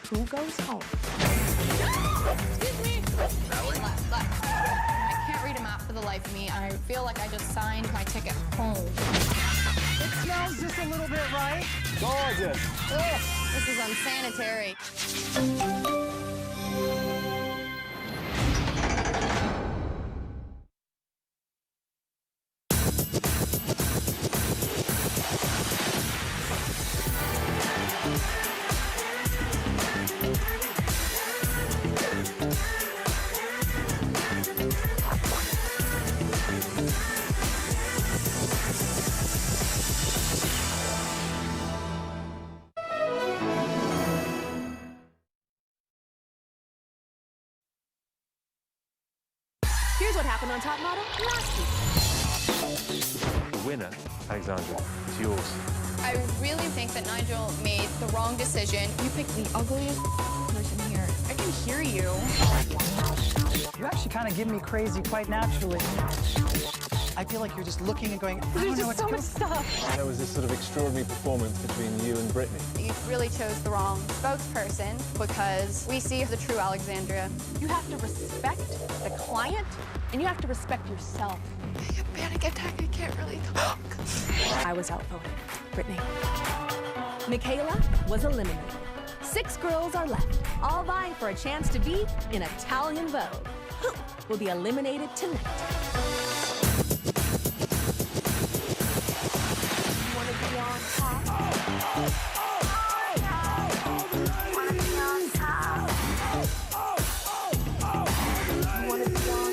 who goes home. Excuse me. Left. I can't read a map for the life of me. I feel like I just signed my ticket home. It smells just a little bit right. Gorgeous. Ugh, this is unsanitary. Here's what happened on Top Model last week. The winner, Alexandra, is yours. I really think that Nigel made the wrong decision. You picked the ugliest person here. I can hear you. You actually kind of give me crazy quite naturally. I feel like you're just looking and going, I don't know what to do. There's just so much stuff. There was this sort of extraordinary performance between you and Brittany. You really chose the wrong spokesperson because we see the true Alexandria. You have to respect the client, and you have to respect yourself. I have a panic attack. I can't really talk. I was outvoted. Brittany. Michaela was eliminated. 6 girls are left, all vying for a chance to be in Italian Vogue. Who will be eliminated tonight? You want to be on top? You want to be on top? You want to be on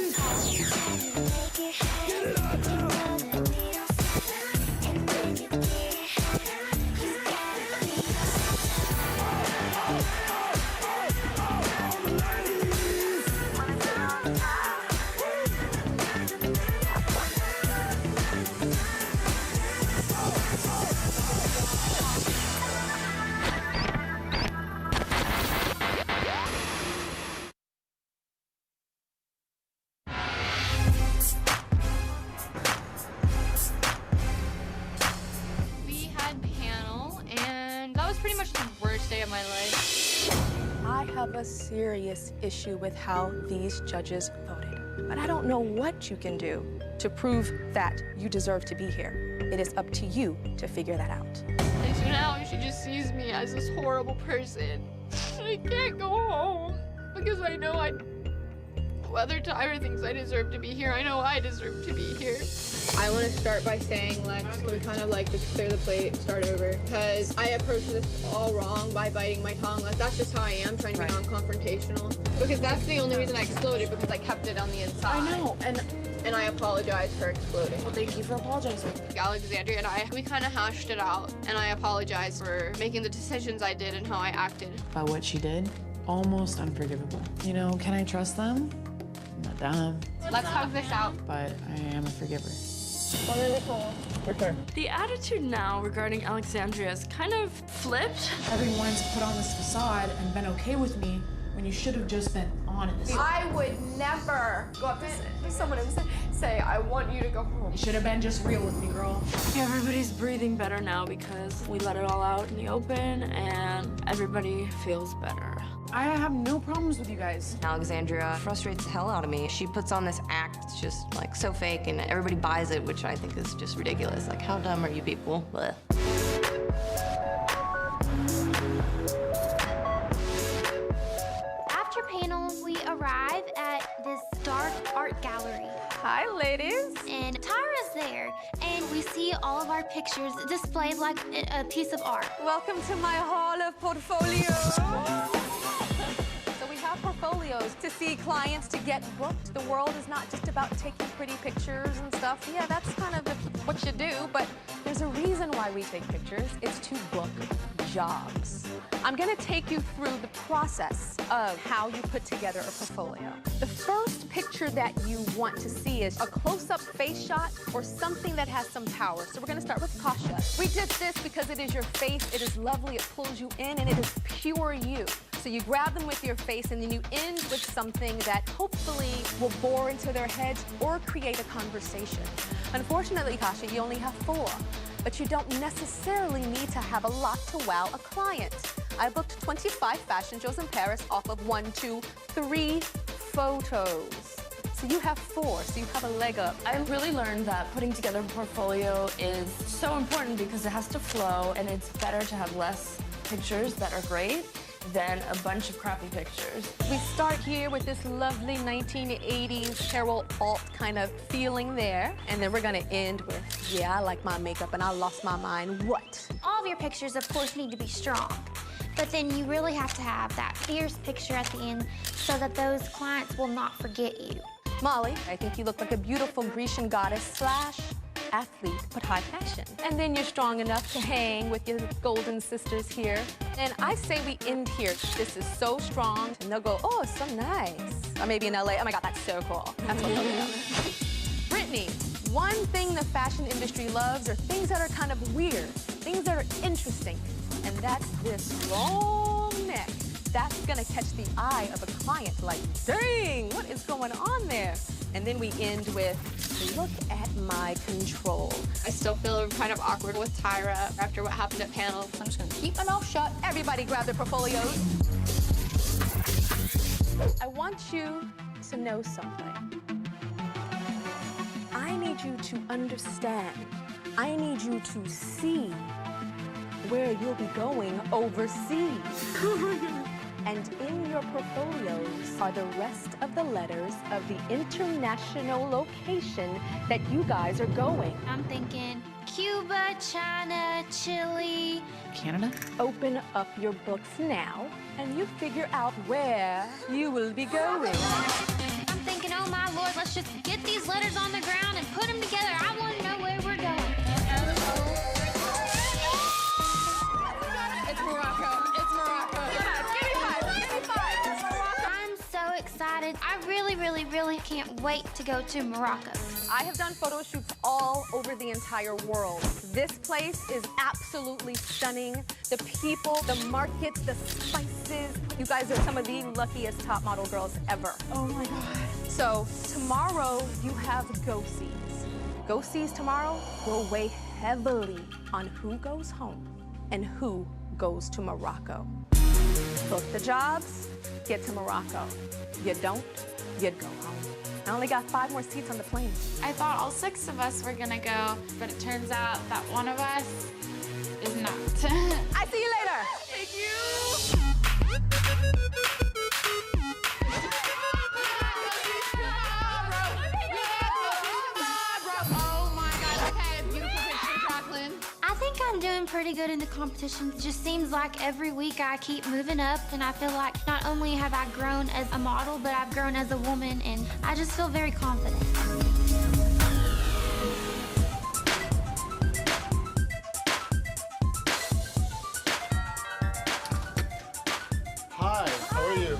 Pretty much the worst day of my life. I have a serious issue with how these judges voted. But I don't know what you can do to prove that you deserve to be here. It is up to you to figure that out. And so now she just sees me as this horrible person. I can't go home because I know whether Tyra thinks I deserve to be here, I know I deserve to be here. I want to start by saying, Lex, we kind of like just clear the plate, start over. Because I approached this all wrong by biting my tongue. Like, that's just how I am, trying to be non-confrontational. Because that's the only reason I exploded, because I kept it on the inside. I know, and I apologize for exploding. well, thank you for apologizing. Alexandria and we kind of hashed it out, and I apologize for making the decisions I did and how I acted. By what she did, almost unforgivable. You know, can I trust them? I'm not dumb, Let's hug this out. but I am a forgiver. The attitude now regarding Alexandria is kind of flipped. Everyone's put on this facade and been okay with me when you should have just been honest. I would never go up to someone and say, I want you to go home. You should have been just real with me, girl. Everybody's breathing better now because we let it all out in the open and everybody feels better. I have no problems with you guys. Alexandria frustrates the hell out of me. She puts on this act that's just like so fake and everybody buys it, which I think is just ridiculous. Like, how dumb are you people? Blech. After panel, we arrive at this dark art gallery. Hi, ladies. And Tyra's there, and we see all of our pictures displayed like a piece of art. Welcome to my hall of portfolios. So we have portfolios to see clients to get booked. The world is not just about taking pretty pictures and stuff. Yeah, that's kind of what you do, but there's a reason why we take pictures. It's to book jobs. I'm gonna take you through the process of how you put together a portfolio. The first picture that you want to see is a close-up face shot or something that has some power. So we're gonna start with Kasha. We did this because it is your face, it is lovely, it pulls you in, and it is pure you. So you grab them with your face and then you end with something that hopefully will bore into their heads or create a conversation. Unfortunately, Kasha, you only have 4. But you don't necessarily need to have a lot to wow a client. I booked 25 fashion shows in Paris off of 1, 2, 3 photos. So you have 4, so you have a leg up. I really learned that putting together a portfolio is so important because it has to flow, and it's better to have less pictures that are great than a bunch of crappy pictures. We start here with this lovely 1980s Carol alt kind of feeling there, and then we're gonna end with, yeah, I like my makeup and I lost my mind, what? All of your pictures, of course, need to be strong. But then you really have to have that fierce picture at the end so that those clients will not forget you. Molly, I think you look like a beautiful Grecian goddess / athlete, but high fashion. And then you're strong enough to hang with your golden sisters here. And I say we end here. This is so strong. And they'll go, oh, it's so nice. Or maybe in LA, oh my God, that's so cool. That's what they'll do. Brittany, one thing the fashion industry loves are things that are kind of weird, things that are interesting. And that's this long neck. That's gonna catch the eye of a client like, dang, what is going on there? And then we end with, look at my control. I still feel kind of awkward with Tyra after what happened at panel. I'm just gonna keep my mouth shut. Everybody grab their portfolios. I want you to know something. I need you to understand. I need you to see where you'll be going overseas. And in your portfolios are the rest of the letters of the international location that you guys are going. I'm thinking Cuba, China, Chile. Canada? Open up your books now, and you figure out where you will be going. I'm thinking, oh my Lord, let's just get these letters on the ground and put them together. I want to know where we're going. It's Morocco. It's Morocco. I'm so excited. I really can't wait to go to Morocco. I have done photo shoots all over the entire world. This place is absolutely stunning. The people, the markets, the spices. You guys are some of the luckiest top model girls ever. Oh my God. So tomorrow you have go-sees. Go-sees tomorrow will weigh heavily on who goes home and who goes to Morocco. Book the jobs, get to Morocco. You don't, you'd go home. I only got 5 more seats on the plane. I thought all 6 of us were gonna go, but it turns out that one of us is not. I see you later. Thank you. Oh my God, okay, beautiful picture, Jacqueline. I think I'm doing pretty good in the competition. It just seems like every week I keep moving up, and I feel like not only have I grown as a model, but I've grown as a woman, and I just feel very confident. Hi, how are you?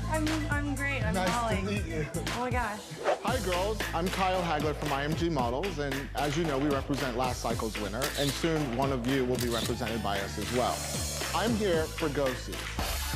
I'm great. I'm Nice Molly. to meet you. Oh my gosh. Hi, girls. I'm Kyle Hagler from IMG Models, and as you know, we represent last cycle's winner, and soon one of you will be represented by us as well. I'm here for go-sees.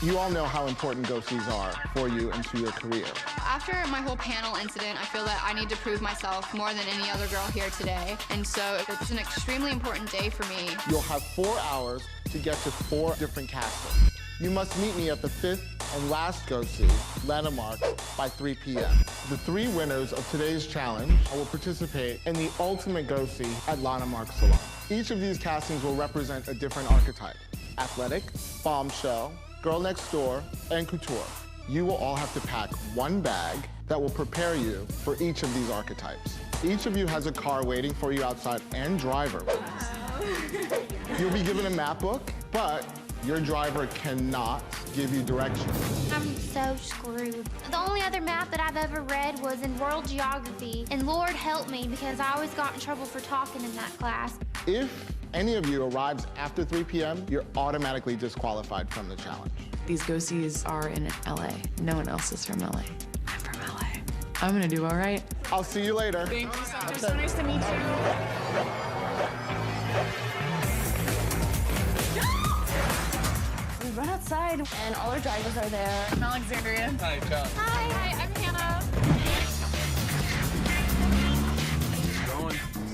You all know how important go-sees are for you and to your career. After my whole panel incident, I feel that I need to prove myself more than any other girl here today. And so it's an extremely important day for me. You'll have 4 hours to get to 4 different castings. You must meet me at the 5th and last go-see, Landmark, by 3 p.m. The 3 winners of today's challenge will participate in the ultimate go-see at Landmark Salon. Each of these castings will represent a different archetype: athletic, bombshell, girl next door, and couture. You will all have to pack 1 bag that will prepare you for each of these archetypes. Each of you has a car waiting for you outside, and driver. You'll be given a map book, but your driver cannot give you directions. I'm so screwed. The only other map that I've ever read was in world geography, and Lord help me because I always got in trouble for talking in that class. If any of you arrives after 3 p.m., you're automatically disqualified from the challenge. These go-sees are in LA. No one else is from LA. I'm from LA. I'm gonna do all right. I'll see you later. Thank you so much. So nice to meet you. We run outside, and all our drivers are there. I'm Alexandria. Hi, John. Hi, I'm Hannah.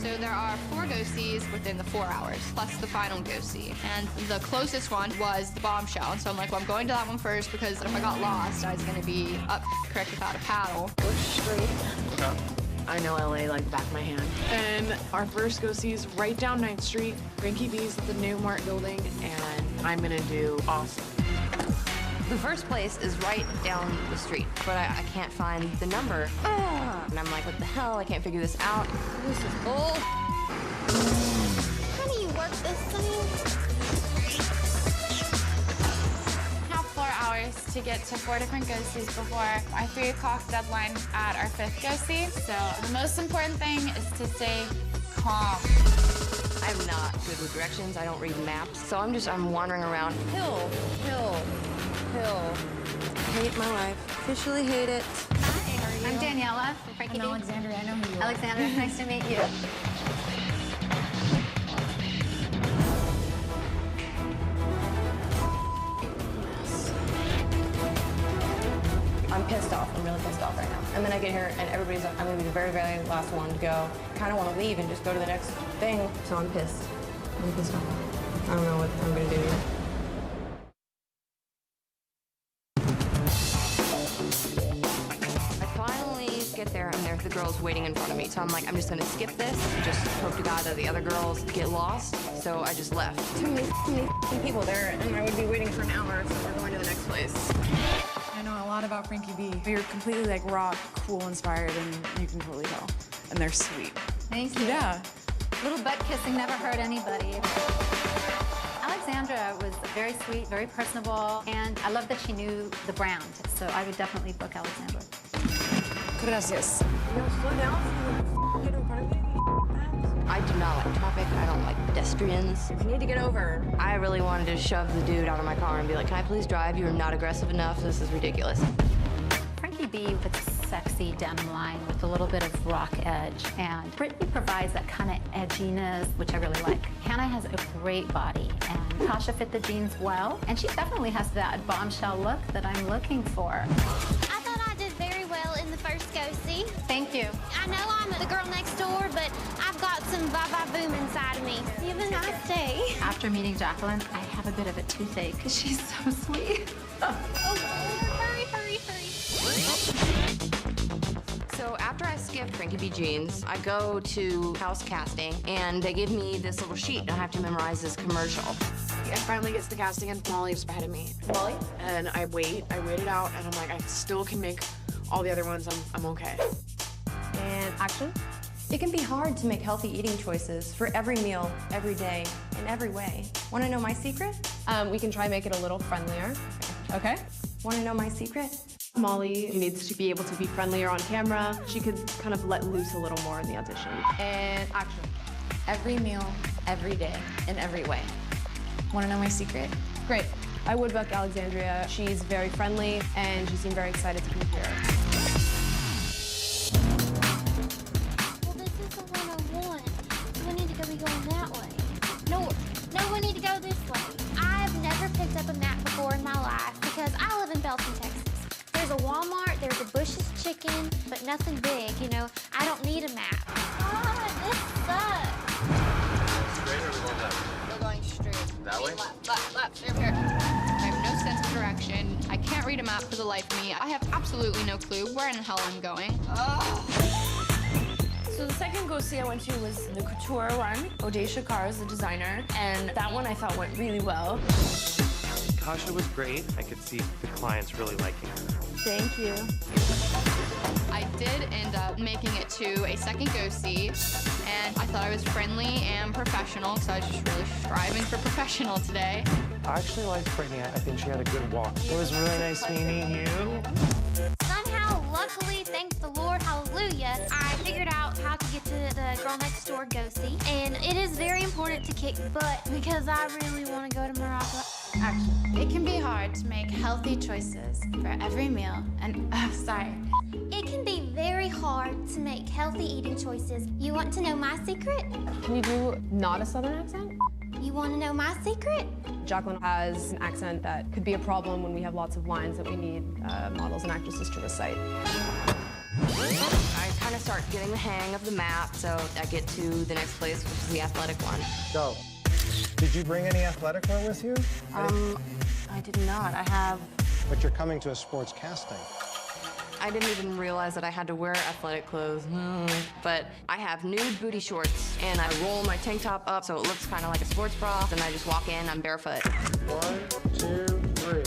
So there are 4 go go-sees within the 4 hours, plus the final go-see. And the closest one was the Bombshell. And so I'm like, well, I'm going to that one first because if I got lost, I was going to be up creek without a paddle. Go straight. I know LA like the back of my hand. And our first go-see is right down 9th Street. Frankie B's at the new Mart building, and I'm gonna do awesome. The first place is right down the street, but I can't find the number. And I'm like, what the hell? I can't figure this out. This is bull. How do you work this thing? We have 4 hours to get to 4 different go-sees before our 3 o'clock deadline at our 5th go-see. So the most important thing is to stay calm. I'm not good with directions. I don't read maps. So I'm wandering around. Hill. I hate my life. Officially hate it. Hi, how are you? I'm Daniela from Frankie B. Alexandria, I know who you are. Alexandra, nice to meet you. I'm pissed off. I'm really pissed off right now. And then I get here and everybody's like, I'm gonna be the very, very last one to go. I kind of want to leave and just go to the next thing. So I'm pissed. I'm pissed off. I don't know what I'm gonna do yet. I finally get there and there's the girls waiting in front of me. So I'm like, I'm just gonna skip this and just hope to God that the other girls get lost. So I just left. Too many people there and I would be waiting for an hour, so we're going to the next place. I know a lot about Frankie B. You're completely like rock, cool, inspired, and you can totally tell. And they're sweet. Thank you. Yeah. Little butt kissing never hurt anybody. Alexandra was very sweet, very personable, and I love that she knew the brand. So I would definitely book Alexandra. Gracias. Slow down. Get in front of me. I do not like traffic. I don't like pedestrians. You need to get over. I really wanted to shove the dude out of my car and be like, can I please drive? You are not aggressive enough. This is ridiculous. Frankie B with a sexy denim line with a little bit of rock edge, and Brittany provides that kind of edginess, which I really like. Hannah has a great body, and Tasha fit the jeans well, and she definitely has that bombshell look that I'm looking for. I thought I did very well in the first go-see. Thank you. I know I'm the girl next door, but I've got some boom inside of me. You have a nice day. After meeting Jacqueline, I have a bit of a toothache because she's so sweet. Hurry. So after I skip Frankie B. Jeans, I go to house casting, and they give me this little sheet, and I have to memorize this commercial. I finally get to the casting, and Molly's ahead of me. Molly? And I wait it out, and I'm like, I still can make all the other ones. I'm okay. And action. It can be hard to make healthy eating choices for every meal, every day, in every way. Want to know my secret? We can try and make it a little friendlier. Okay. Want to know my secret? Molly needs to be able to be friendlier on camera. She could kind of let loose a little more in the audition. And action. Every meal, every day, in every way. Want to know my secret? Great. I would book Alexandria. She's very friendly, and she seemed very excited to be here. Well, this is the 101. We need to be going that way. No, we need to go this way. I've never picked up a map before in my life because I live in Belton, Texas. There's a Walmart, there's a Bush's Chicken, but nothing big, you know. I don't need a map. God, this sucks. Straight or going left? We're going straight. That way? Left. Here. I have no sense of direction. I can't read a map for the life of me. I have absolutely no clue where in the hell I'm going. So the second go-see I went to was the couture one. Odesha Carr is the designer, and that one I thought went really well. Tasha was great. I could see the clients really liking her. Thank you. I did end up making it to a second go-see, and I thought I was friendly and professional, because I was just really striving for professional today. I actually liked Brittany. I think she had a good walk. It was really nice meeting you. Somehow, luckily, thank the Lord, hallelujah, I figured out how to get to the girl next door go-see. And it is very important to kick butt because I really want to go to Morocco. It can be hard to make healthy choices for every meal, and It can be very hard to make healthy eating choices. You want to know my secret? Can you do not a Southern accent? You want to know my secret? Jacqueline has an accent that could be a problem when we have lots of lines that we need models and actresses to recite. I kind of start getting the hang of the map, so I get to the next place, which is the athletic one. Go. Did you bring any athletic wear with you? I did not. I have... But you're coming to a sports casting. I didn't even realize that I had to wear athletic clothes, but I have nude booty shorts, and I roll my tank top up so it looks kind of like a sports bra, and I just walk in, I'm barefoot. 1, 2, 3.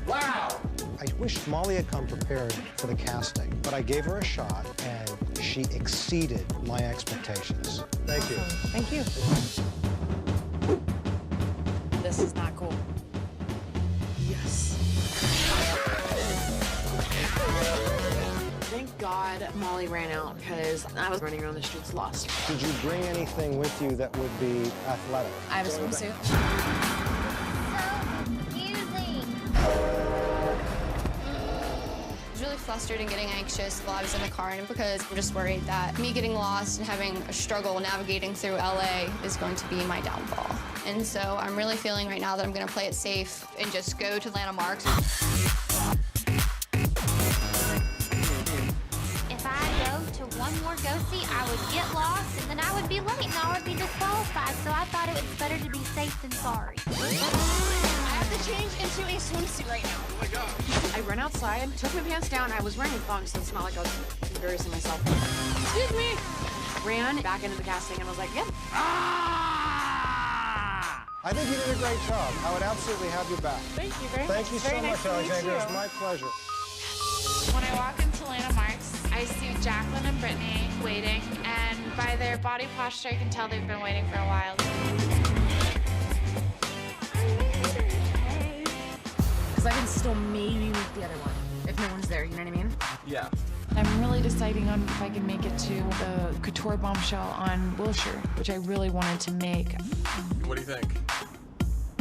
Wow! I wish Molly had come prepared for the casting, but I gave her a shot, and she exceeded my expectations. Thank you. Thank you. This is not cool. Yes. Thank God Molly ran out because I was running around the streets lost. Did you bring anything with you that would be athletic? I have a swimsuit. I was really flustered and getting anxious while I was in the car, and because I'm just worried that me getting lost and having a struggle navigating through LA is going to be my downfall. And so I'm really feeling right now that I'm going to play it safe and just go to Landmarks. If I go to one more go-see, I would get lost, and then I would be late, and I would be disqualified. So I thought it was better to be safe than sorry. I have to change into a swimsuit right now. Oh my God. I ran outside, took my pants down. I was wearing thongs, so it's not like I was embarrassing myself. Excuse me. Ran back into the casting and was like, yep. I think you did a great job. I would absolutely have your back. Thank you very much. Thank you so much, Alexandra. It's my pleasure. When I walk into Landmarks, I see Jacqueline and Brittany waiting, and by their body posture, I can tell they've been waiting for a while. Because I can still maybe meet the other one if no one's there, you know what I mean? Yeah. I'm really deciding on if I can make it to the couture bombshell on Wilshire, which I really wanted to make. What do you think?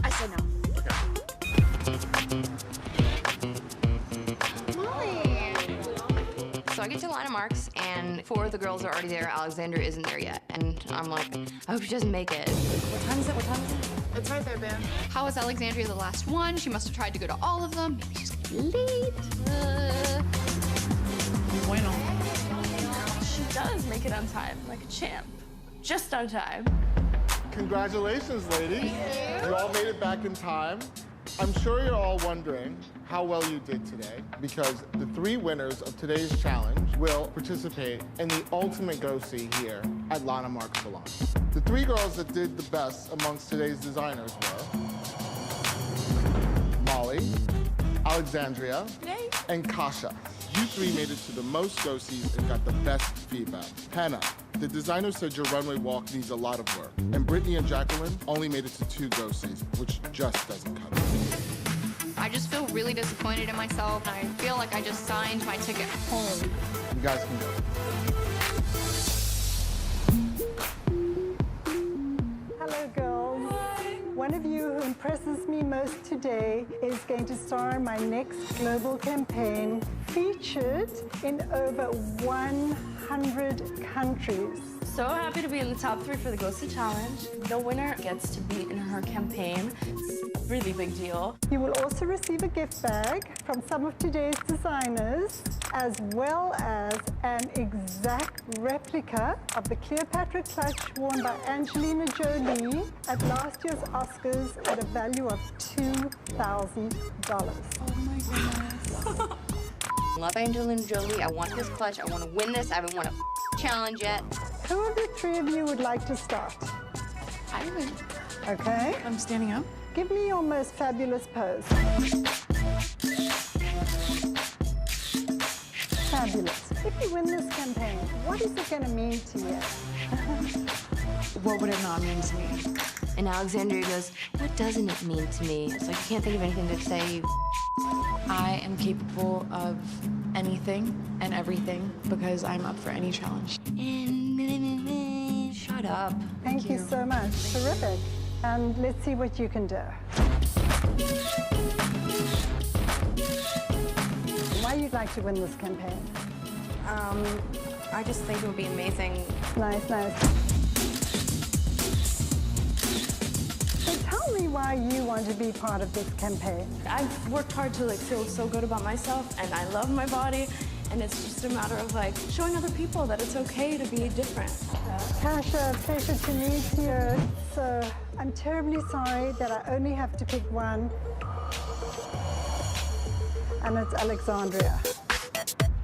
I said no. Okay. So I get to Landmarks, and 4 of the girls are already there. Alexandra isn't there yet, and I'm like, I hope she doesn't make it. What time is it? What time is it? It's right there, Ben. How was Alexandria the last one? She must have tried to go to all of them. Maybe she's gonna be late. Bueno. She does make it on time, like a champ. Just on time. Congratulations, ladies. You all made it back in time. I'm sure you're all wondering how well you did today, because the 3 winners of today's challenge will participate in the ultimate go-see here at Landmark Salon. The 3 girls that did the best amongst today's designers were Molly, Alexandria, and Kasha. You 3 made it to the most go-sees and got the best feedback. Hannah, the designer said your runway walk needs a lot of work. And Brittany and Jacqueline only made it to 2 go-sees, which just doesn't cut it. I just feel really disappointed in myself, and I feel like I just signed my ticket home. You guys can go. Hello, girls. One of you who impresses me most today is going to star in my next global campaign, featured in over 100 countries. So happy to be in the top 3 for the Go See Challenge. The winner gets to be in her campaign. It's a really big deal. You will also receive a gift bag from some of today's designers, as well as an exact replica of the Cleopatra clutch worn by Angelina Jolie at last year's Oscars at a value of $2,000. Oh my goodness. Love Angelina Jolie. I want this clutch. I want to win this. I haven't won a challenge yet. Who of the 3 of you would like to start? I would. Okay. I'm standing up. Give me your most fabulous pose. Fabulous. If you win this campaign, what is it going to mean to you? What would it not mean to me? And Alexandria goes, what doesn't it mean to me? It's like, you can't think of anything to say. I am capable of anything and everything because I'm up for any challenge. Shut up. Thank you so much. Terrific. And let's see what you can do. Why you'd like to win this campaign? I just think it would be amazing. Nice, nice. So tell me why you want to be part of this campaign. I've worked hard to feel so good about myself, and I love my body, And it's just a matter of like showing other people that it's okay to be different. Tasha, pleasure to meet you. So I'm terribly sorry that I only have to pick one. And it's Alexandria.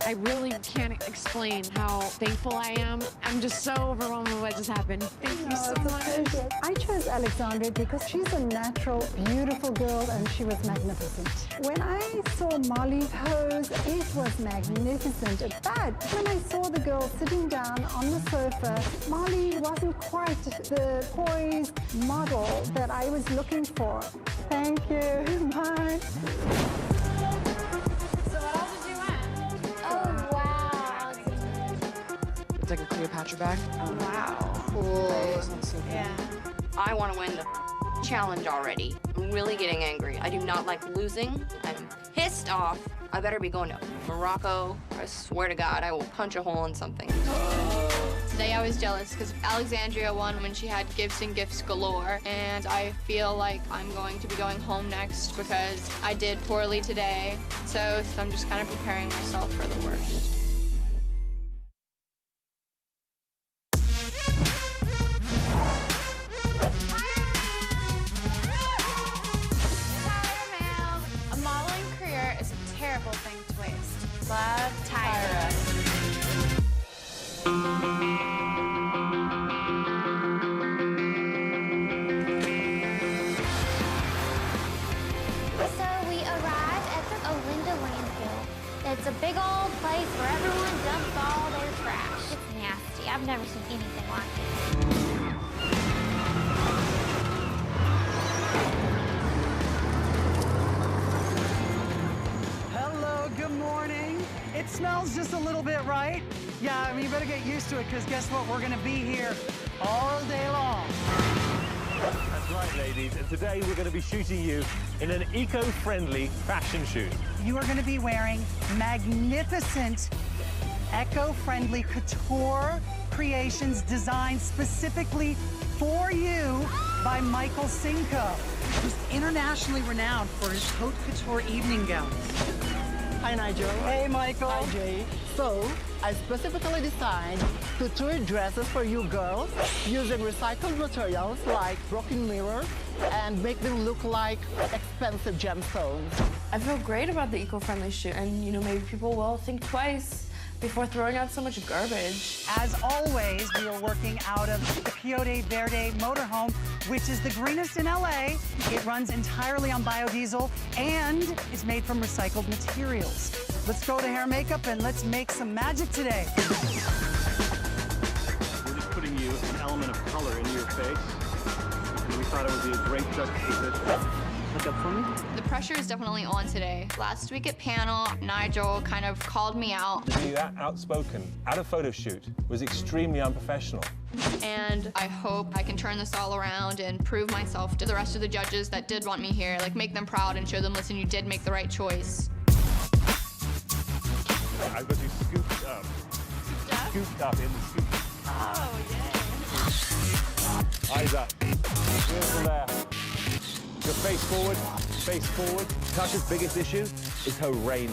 I really can't explain how thankful I am. I'm just so overwhelmed with what just happened. Thank you so much. I chose Alexandria because she's a natural, beautiful girl and she was magnificent. When I saw Molly pose, it was magnificent. But when I saw the girl sitting down on the sofa, Molly wasn't quite the poised model that I was looking for. Thank you. Bye. It's like a Cleopatra bag. Oh, wow. Cool. Yeah. I want to win the challenge already. I'm really getting angry. I do not like losing. I'm pissed off. I better be going to Morocco. I swear to God, I will punch a hole in something. Today I was jealous because Alexandria won when she had gifts and gifts galore, and I feel like I'm going to be going home next because I did poorly today. So I'm just kind of preparing myself for the worst. Love, Tyra. So we arrived at the Olinda landfill. It's a big old place where everyone dumps all their trash. It's nasty. I've never seen anything like it. It smells just a little bit, right? Yeah, I mean, you better get used to it, because guess what? We're gonna be here all day long. That's right, ladies, and today we're gonna be shooting you in an eco-friendly fashion shoot. You are gonna be wearing magnificent, eco-friendly couture creations designed specifically for you by Michael Cinco, who's internationally renowned for his haute couture evening gowns. Hi, Nigel. Hey, Michael. Hi, Jay. So, I specifically designed couture dresses for you girls using recycled materials like broken mirrors and make them look like expensive gemstones. I feel great about the eco-friendly shoot, and you know, maybe people will think twice before throwing out so much garbage. As always, we are working out of the Coyote Verde motorhome, which is the greenest in LA. It runs entirely on biodiesel, and it's made from recycled materials. Let's go to hair and makeup, and let's make some magic today. We're just putting you an element of color into your face, and we thought it would be a great juxtaposition. Look up for me. The pressure is definitely on today. Last week at panel, Nigel kind of called me out. To be that outspoken at a photo shoot was extremely unprofessional. And I hope I can turn this all around and prove myself to the rest of the judges that did want me here, like make them proud and show them, listen, you did make the right choice. I've got you scooped up. Scooped up in the scoop. Oh, yeah. Eyes up. Beautiful there. Your face forward, face forward. Tasha's biggest issue is her range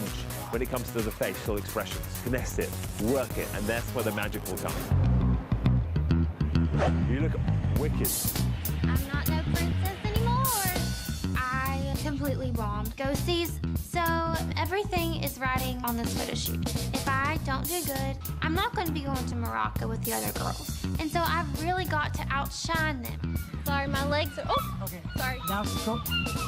when it comes to the facial expressions. Finesse it, work it, and that's where the magic will come. You look wicked. I'm not no princess anymore. I completely bombed Go-Sees, so everything is riding on this photo shoot. If I don't do good, I'm not going to be going to Morocco with the other girls. And so I've really got to outshine them. Sorry, my legs are... Oh, okay. Sorry. Now go.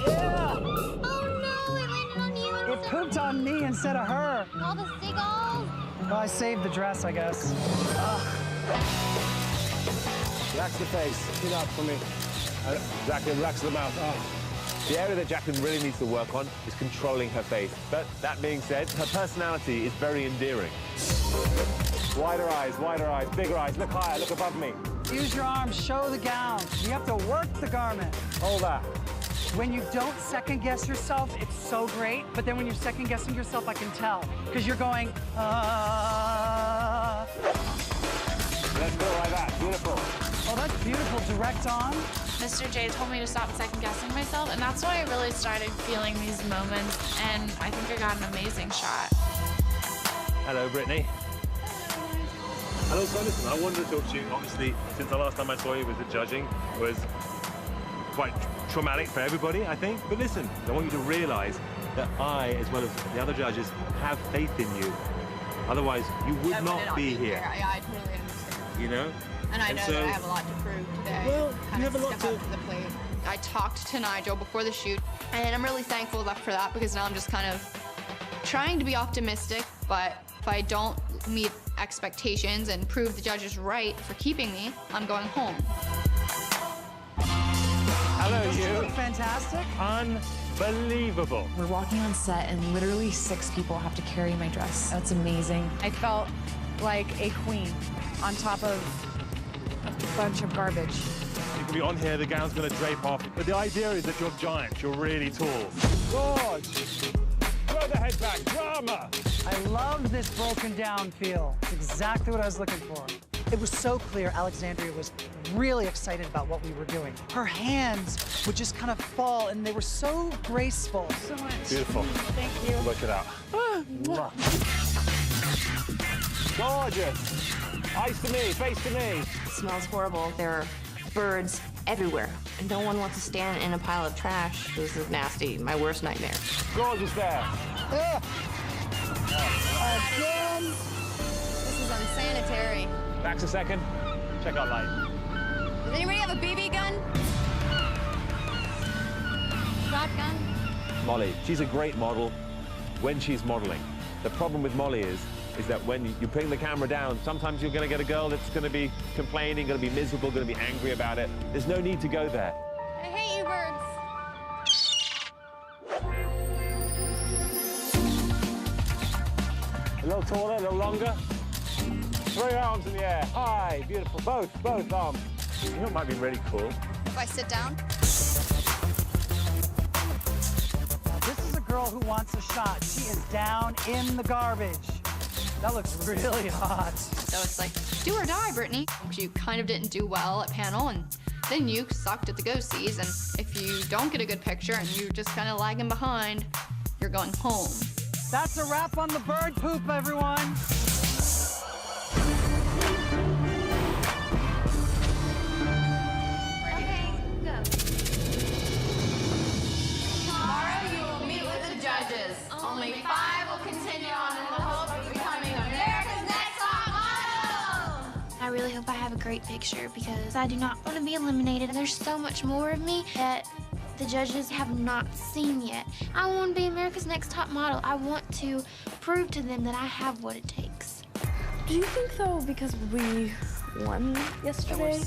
Yeah! Oh, no, it landed on you. It pooped on me instead of her. All the seagulls. Well, I saved the dress, I guess. Relax the face. Sit up for me. Jacqueline, relax the mouth. Oh. The area that Jacqueline really needs to work on is controlling her face. But that being said, her personality is very endearing. Wider eyes, bigger eyes. Look higher, look above me. Use your arms, show the gown. You have to work the garment. Hold that. When you don't second guess yourself, it's so great. But then when you're second guessing yourself, I can tell. Because you're going, Let's go like that, beautiful. Oh, that's beautiful, direct on. Mr. J told me to stop second-guessing myself, and that's why I really started feeling these moments, and I think I got an amazing shot. Hello, Brittany. And also, listen, I wanted to talk to you. Obviously, since the last time I saw you with the judging was quite traumatic for everybody, I think. But listen, I want you to realise that I, as well as the other judges, have faith in you. Otherwise, you would not be here. Yeah, I totally understand. You know? And I know so, that I have a lot to prove today. Well, kind you of have a lot step to... up to the plate. I talked to Nigel before the shoot, and I'm really thankful for that because now I'm just kind of trying to be optimistic, but if I don't meet expectations and prove the judges right for keeping me, I'm going home. Hello, You look you. fantastic. Unbelievable. We're walking on set and literally 6 people have to carry my dress. That's amazing. I felt like a queen on top of a bunch of garbage. You can be on here, the gown's going to drape off. But the idea is that you're giant, you're really tall. Gorge! Throw the head back, drama! I love this broken down feel. It's exactly what I was looking for. It was so clear Alexandria was really excited about what we were doing. Her hands would just kind of fall, and they were so graceful. So much. Beautiful. Thank you. Work it out. Gorgeous. Eyes to me, face to me. It smells horrible. There are birds everywhere, and no one wants to stand in a pile of trash. This is nasty. My worst nightmare. Gorgeous there. Again. This is unsanitary. Back a second. Check out light. Does anybody have a BB gun? Shotgun? Molly, she's a great model when she's modeling. The problem with Molly is that when you bring the camera down, sometimes you're going to get a girl that's going to be complaining, going to be miserable, going to be angry about it. There's no need to go there. I hate you birds. A little taller, a little longer. Throw your arms in the air. High, beautiful. Both arms. You know what might be really cool? If I sit down? This is a girl who wants a shot. She is down in the garbage. That looks really hot. So it's like, do or die, Brittany. You kind of didn't do well at panel, and then you sucked at the go-sees, and if you don't get a good picture and you're just kind of lagging behind, you're going home. That's a wrap on the bird poop, everyone. Okay, go. Tomorrow you will meet with the judges. Only 5 will continue on in the hope of becoming America's Next Top Model. I really hope I have a great picture because I do not want to be eliminated. There's so much more of me that the judges have not seen yet. I want to be America's Next Top Model. I want to prove to them that I have what it takes. Do you think, though, because we won yesterday,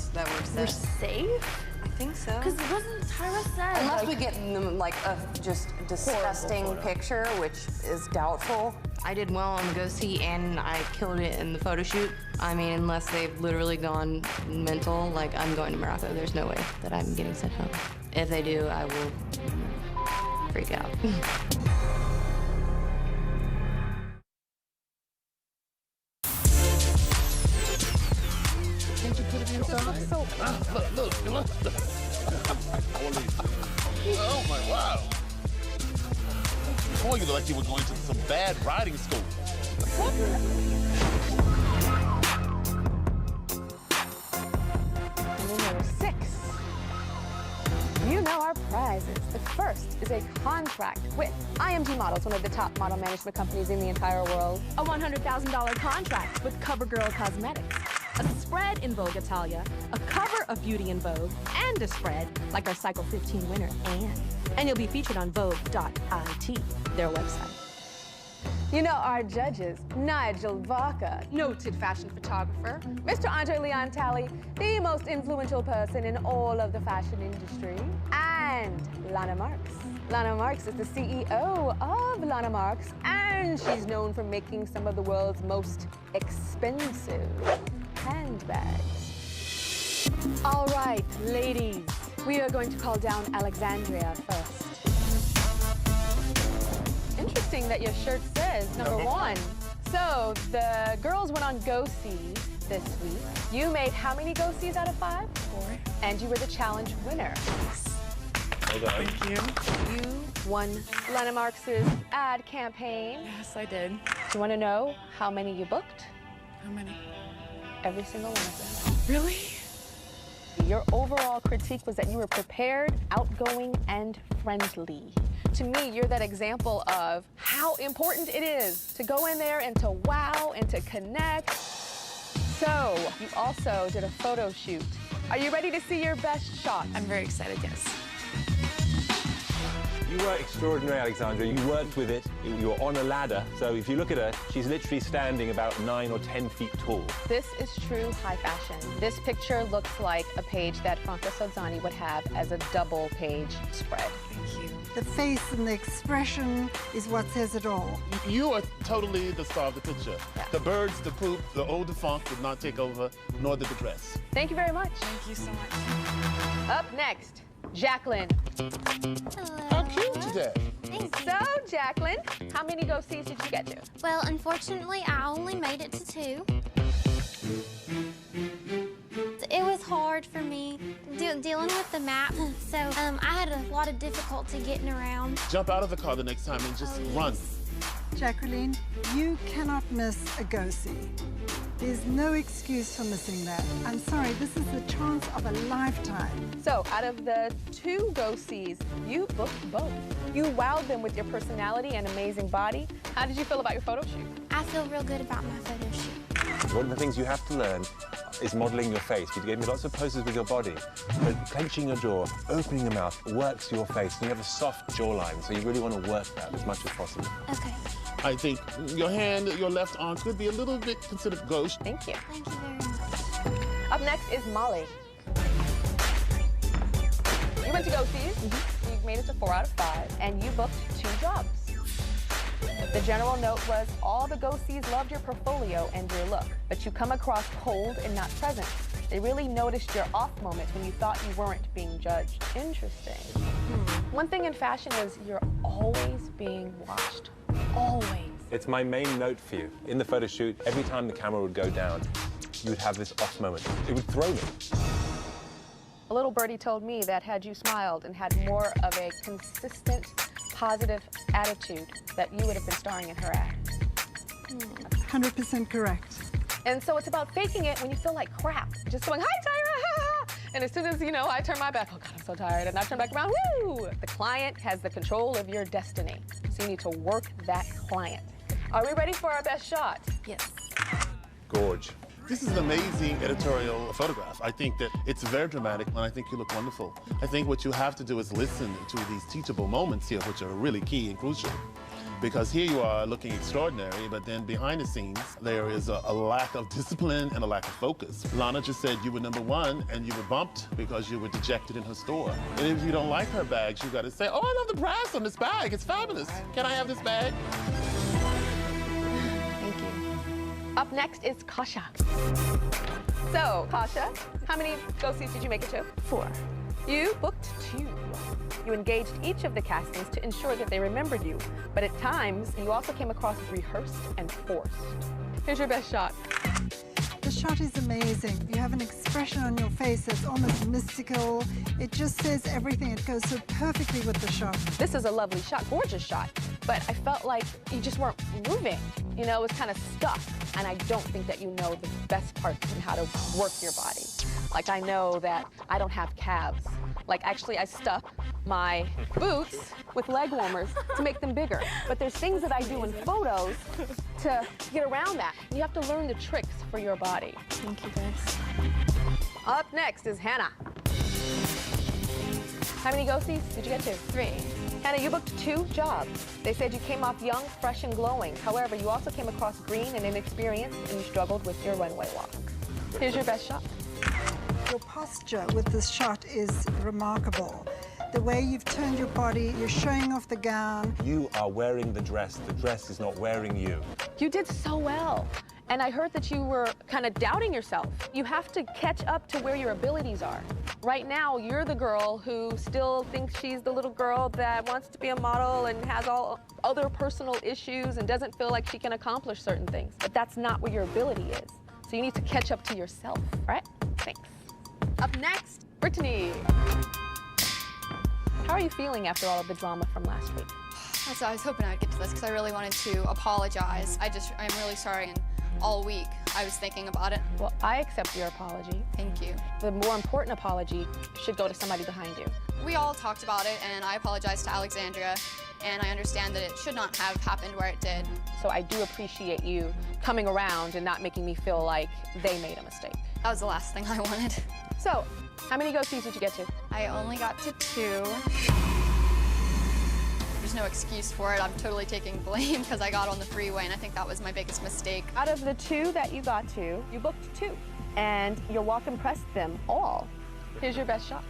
we're safe? I think so. Because wasn't Tyra said? Unless we get like a just disgusting picture, which is doubtful. I did well on the go-see, and I killed it in the photo shoot. I mean, unless they've literally gone mental, like I'm going to Morocco, there's no way that I'm getting sent home. If they do, I will freak out. Look. Oh my wow. Boy, you look like you were going to some bad riding school. And then there were 6. You know our prizes. The first is a contract with Antm Models, one of the top model management companies in the entire world. A $100,000 contract with CoverGirl Cosmetics. A spread in Vogue Italia, a cover of Beauty in Vogue, and a spread like our Cycle 15 winner, Anne. And you'll be featured on Vogue.it, their website. You know our judges, Nigel Vaca, noted fashion photographer, Mr. Andre Leon Talley, the most influential person in all of the fashion industry, and Lana Marks. Lana Marks is the CEO of Lana Marks, and she's known for making some of the world's most expensive handbags. All right, ladies, we are going to call down Alexandria first. Interesting that your shirt says #1. So the girls went on go-see this week. You made how many go-sees out of 5? 4. And you were the challenge winner. Well done. Thank you. You won Lena Marks' ad campaign. Yes, I did. Do you want to know how many you booked? How many? Every single one of them. Really? Your overall critique was that you were prepared, outgoing, and friendly. To me, you're that example of how important it is to go in there and to wow and to connect. So, you also did a photo shoot. Are you ready to see your best shot? I'm very excited, yes. You were extraordinary, Alexandra. You worked with it. You were on a ladder. So if you look at her, she's literally standing about 9 or 10 feet tall. This is true high fashion. This picture looks like a page that Franca Sozzani would have as a double page spread. Thank you. The face and the expression is what says it all. You are totally the star of the picture. Yeah. The birds, the poop, the old defunct did not take over, nor did the dress. Thank you very much. Thank you so much. Up next, Jacqueline. Hello. How cute today. Thank you. So, Jacqueline, how many go-sees did you get to? Well, unfortunately, I only made it to 2. It was hard for me dealing with the map, so I had a lot of difficulty getting around. Jump out of the car the next time and just run. Jacqueline, you cannot miss a go-see. There's no excuse for missing that. I'm sorry, this is the chance of a lifetime. So, out of the 2 go-sees, you booked both. You wowed them with your personality and amazing body. How did you feel about your photo shoot? I feel real good about my photo shoot. One of the things you have to learn is modeling your face. You gave me lots of poses with your body, but clenching your jaw, opening your mouth works your face. You have a soft jawline, so you really want to work that as much as possible. Okay. I think your hand, your left arm could be a little bit considered gauche. Thank you. Thank you very much. Up next is Molly. You went to go-sees. You made it to 4 out of 5, and you booked 2 jobs. The general note was all the go-sees loved your portfolio and your look, but you come across cold and not present. They really noticed your off moments when you thought you weren't being judged. Interesting. One thing in fashion is you're always being watched. Always. It's my main note for you. In the photo shoot, every time the camera would go down, you would have this off moment. It would throw me. A little birdie told me that had you smiled and had more of a consistent, positive attitude, that you would have been starring in her ad. 100% correct. And so it's about faking it when you feel like crap. Just going, hi, Tyra! And as soon as, I turn my back, oh God, I'm so tired, and I turn back around, woo! The client has the control of your destiny. So you need to work that client. Are we ready for our best shot? Yes. Gorge. This is an amazing editorial photograph. I think that it's very dramatic, and I think you look wonderful. I think what you have to do is listen to these teachable moments here, which are really key and crucial. Because here you are looking extraordinary, but then behind the scenes, there is a lack of discipline and a lack of focus. Lana just said you were #1 and you were bumped because you were dejected in her store. And if you don't like her bags, you gotta say, oh, I love the brass on this bag, it's fabulous. Can I have this bag? Thank you. Up next is Kasha. So, Kasha, how many go-sees did you make it to? 4. You booked 2. You engaged each of the castings to ensure that they remembered you, but at times, you also came across rehearsed and forced. Here's your best shot. The shot is amazing. You have an expression on your face that's almost mystical. It just says everything. It goes so perfectly with the shot. This is a lovely shot, gorgeous shot, but I felt like you just weren't moving. It was kind of stuck, and I don't think that you know the best parts and how to work your body. Like, I know that I don't have calves. Like, actually, I stuck my boots with leg warmers to make them bigger. But there's things that I do in photos to get around that. You have to learn the tricks for your body. Thank you, guys. Up next is Hannah. How many go-sees did you get to? 3. Hannah, you booked 2 jobs. They said you came off young, fresh, and glowing. However, you also came across green and inexperienced, and you struggled with your runway walk. Here's your best shot. Your posture with this shot is remarkable. The way you've turned your body, you're showing off the gown. You are wearing the dress is not wearing you. You did so well. And I heard that you were kind of doubting yourself. You have to catch up to where your abilities are. Right now, you're the girl who still thinks she's the little girl that wants to be a model and has all other personal issues and doesn't feel like she can accomplish certain things. But that's not where your ability is. So you need to catch up to yourself, right? Thanks. Up next, Brittany. How are you feeling after all of the drama from last week? So I was hoping I'd get to this because I really wanted to apologize. I'm really sorry, and all week I was thinking about it. Well, I accept your apology. Thank you. The more important apology should go to somebody behind you. We all talked about it, and I apologized to Alexandria, and I understand that it should not have happened where it did. So I do appreciate you coming around and not making me feel like they made a mistake. That was the last thing I wanted. So, how many go-sees did you get to? I only got to 2. There's no excuse for it. I'm totally taking blame because I got on the freeway, and I think that was my biggest mistake. Out of the 2 that you got to, you booked 2, and your walk impressed them all. Here's your best shot.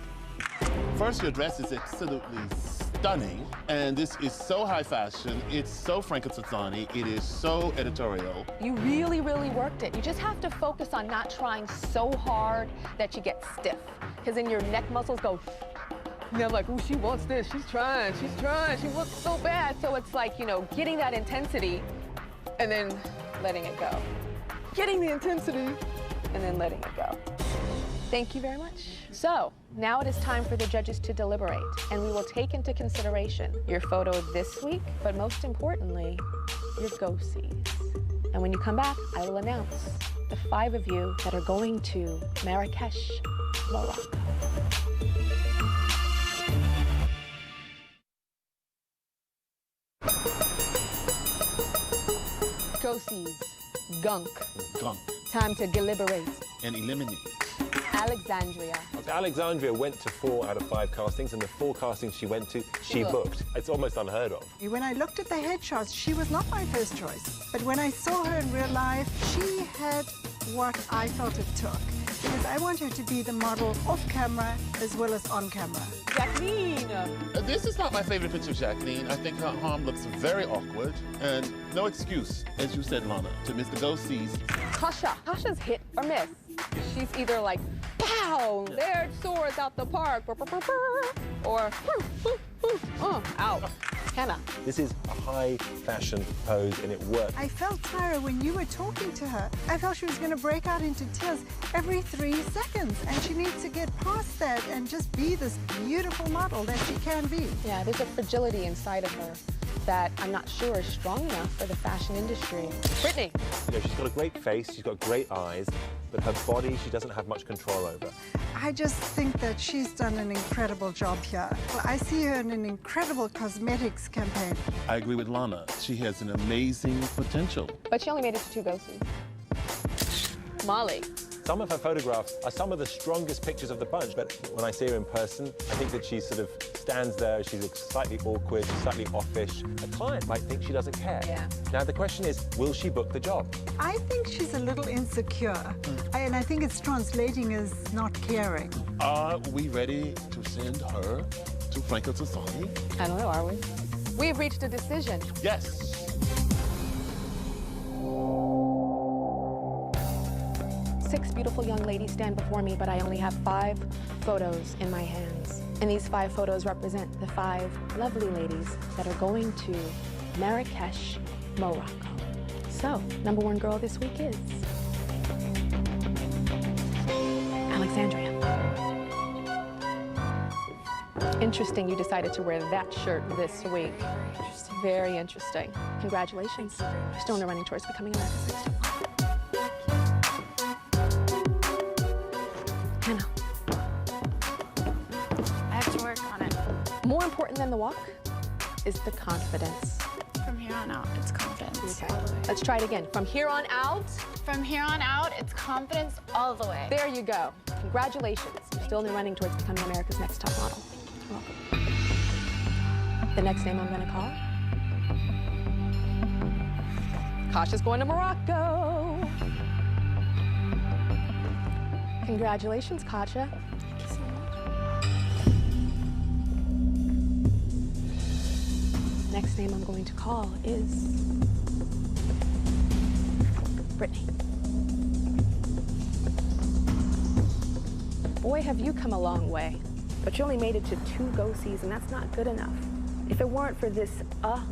First, your dress is absolutely stunning, and this is so high fashion. It's so Frankenstein-y. It is so editorial. You really, really worked it. You just have to focus on not trying so hard that you get stiff, because then your neck muscles go. And they're like, ooh, she wants this. She's trying. She wants so bad. So it's like, you know, getting that intensity and then letting it go. Getting the intensity and then letting it go. Thank you very much. So now it is time for the judges to deliberate, and we will take into consideration your photo this week, but most importantly, your go-sees. And when you come back, I will announce the 5 of you that are going to Marrakesh, Morocco. Go-sees, gunk. Gunk. Time to deliberate. And eliminate. Alexandria. So Alexandria went to 4 out of 5 castings, and the 4 castings she went to, she booked. It's almost unheard of. When I looked at the headshots, she was not my first choice. But when I saw her in real life, she had what I felt it took. Because I want her to be the model off camera as well as on camera. Jacqueline! This is not my favorite picture of Jacqueline. I think her arm looks very awkward, and no excuse, as you said, Lana, to miss the go-sees. Kasha. Kasha's hit or miss. She's either like, pow, there it soars out the park, or out. Hannah. This is a high fashion pose, and it worked. I felt, Tyra, when you were talking to her, I felt she was going to break out into tears every 3 seconds, and she needs to get past that and just be this beautiful model that she can be. Yeah, there's a fragility inside of her that I'm not sure is strong enough for the fashion industry. Brittany. You know, she's got a great face, she's got great eyes, but her body, she doesn't have much control over. I just think that she's done an incredible job here. I see her in an incredible cosmetics campaign. I agree with Lana. She has an amazing potential. But she only made it to 2 go-sees. Molly. Some of her photographs are some of the strongest pictures of the bunch, but when I see her in person, I think that she sort of stands there, she's slightly awkward, she's slightly offish. A client might think she doesn't care. Yeah. Now the question is, will she book the job? I think she's a little insecure, and I think it's translating as not caring. Are we ready to send her to Frankenstein? I don't know, are we? We've reached a decision. Yes. 6 beautiful young ladies stand before me, but I only have 5 photos in my hands. And these 5 photos represent the 5 lovely ladies that are going to Marrakesh, Morocco. So, number 1 girl this week is Alexandria. Interesting you decided to wear that shirt this week. Very interesting. Congratulations. You're still in the running towards becoming America's Next Top Model. Hannah. I have to work on it. More important than the walk is the confidence. From here on out, it's confidence. Okay. Let's try it again. From here on out? From here on out, it's confidence all the way. There you go. Congratulations. You're still in the running towards becoming America's Next Top Model. You're welcome. The next name I'm going to call? Kasha's going to Morocco. Congratulations, Kasha. Thank you so much. Next name I'm going to call is Brittany. Boy, have you come a long way, but you only made it to 2 go-sees, and that's not good enough. If it weren't for this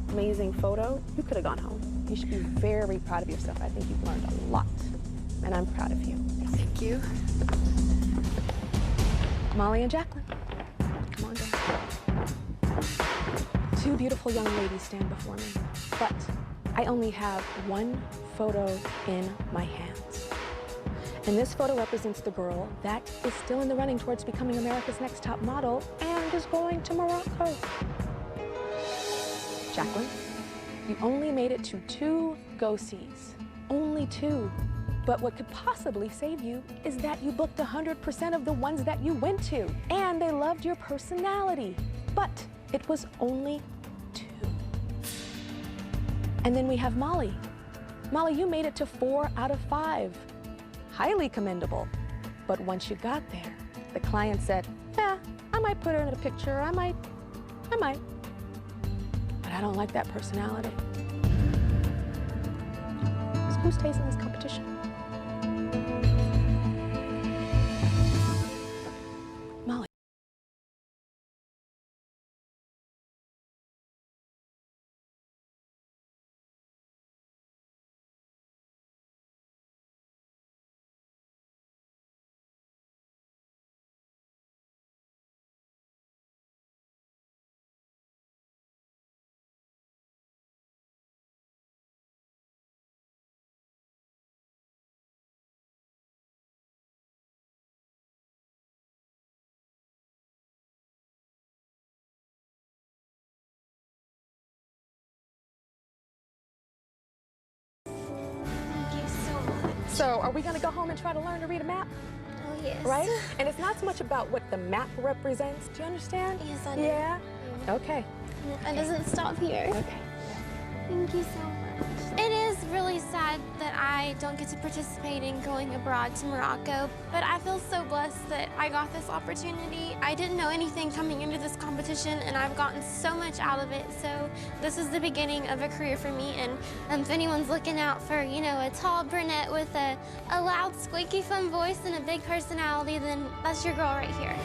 amazing photo, you could have gone home. You should be very proud of yourself. I think you've learned a lot, and I'm proud of you. Thank you. Molly and Jacqueline, come on down. two beautiful young ladies stand before me, but I only have one photo in my hands. And this photo represents the girl that is still in the running towards becoming America's Next Top Model and is going to Morocco. Jacqueline, you only made it to 2 go-sees, only 2. But what could possibly save you is that you booked 100% of the ones that you went to, and they loved your personality. But it was only 2. And then we have Molly. Molly, you made it to 4 out of 5. Highly commendable. But once you got there, the client said, yeah, I might put her in a picture, I might. But I don't like that personality. So who stays in this competition? Molly. So are we gonna go home and try to learn to read a map? Oh, yes. Right? And it's not so much about what the map represents. Do you understand? Yes, I do. Yeah? Okay. It doesn't stop here. Okay. Thank you so much. It is really sad that I don't get to participate in going abroad to Morocco, but I feel so blessed that I got this opportunity. I didn't know anything coming into this competition, and I've gotten so much out of it, so this is the beginning of a career for me, and if anyone's looking out for, you know, a tall brunette with a loud, squeaky, fun voice and a big personality, then that's your girl right here.